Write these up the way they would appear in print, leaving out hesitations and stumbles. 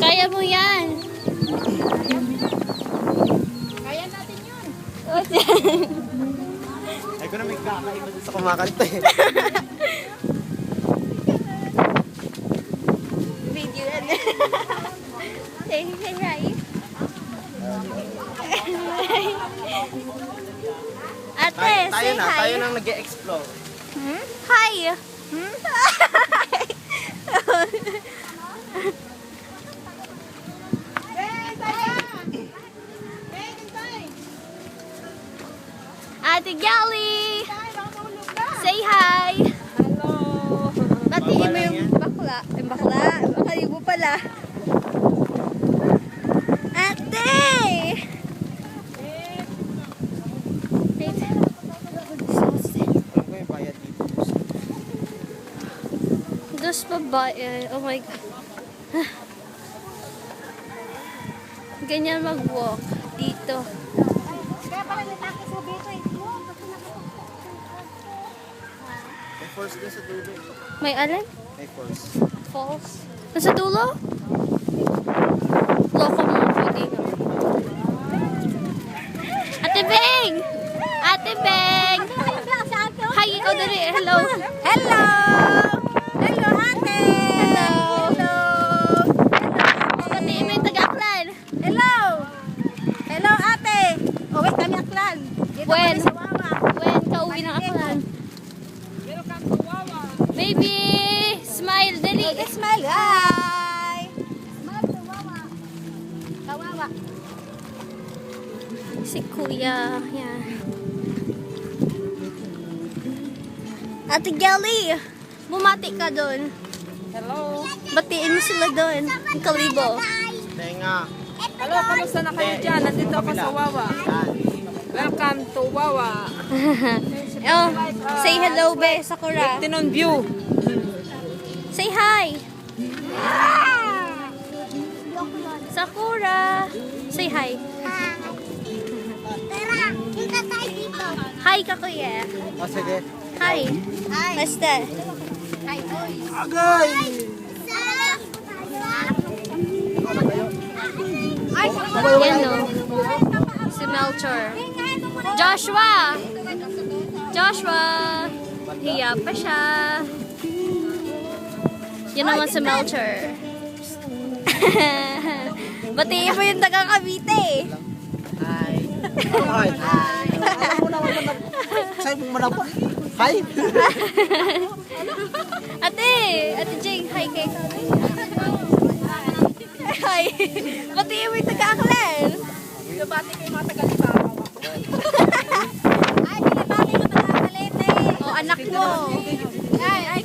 Kaya mo yan. Kaya natin yun. Ay ko na may kakaiba sa kumakanta eh. Video yan. Say hi. Ate, Tayo say na, hi. tayo nang nag-e-explore. Hi. Ate Gali. Say hi. Hello. Batiin mo yung bakla. Yung bakla. Makalibo pala. Ate! Ano ko yung bayad dito? Dos pa ba? Oh my God. Ganyan mag-walk dito. Kaya pala natake sa dito eh. May force din sa dulo. May alin? May force. Falls. Nasa dulo? Loko mo. Pwede na. Ate Beng! Ate Beng! Hi, ikaw dali. Hello. Hello! Hello, ate! Hello. Hello! Pati may taga-aklan. Hello! Hello, ate! Uwi kami aklan. Dito When? kami sa Wawa. When ka uwi ng aklan? Welcome to Wawa. Baby! Smile, dali. Smile. Hi! Smile to Wawa. Kawawa. Si Kuya. Yan. Ate Gelly! Bumati ka doon. Hello. Batiin mo sila doon. Ang kalibo. Tenga. Hello, kamusta na kayo dyan? Nandito ako sa Wawa. Welcome to Wawa. Oh, say hello, be, Sakura. Tinon view. Say hi. Sakura. Say hi. Tara, kita tayo dito. Hi ka, kuya. O sige. Hi. Basta. Agay! Yan, no. Si Melchor. Joshua! Joshua! Hiya pa siya. Yan naman si Melchor. Batiin mo yung tagang Cavite. Hi. Hi. Sa'yo mo na pa. Hi. Ate! Ate Jing, hi kay Hi! Batiin mo yung taga-aklan. Binabati ko yung mga taga-libawa. Ay, binabati ko taga-akalete. O, anak mo. Ay,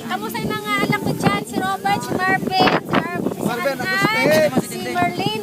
kamusta yung mga anak ko dyan? Si Robert, si Marvin, si Marvin, Ann, si Merlin,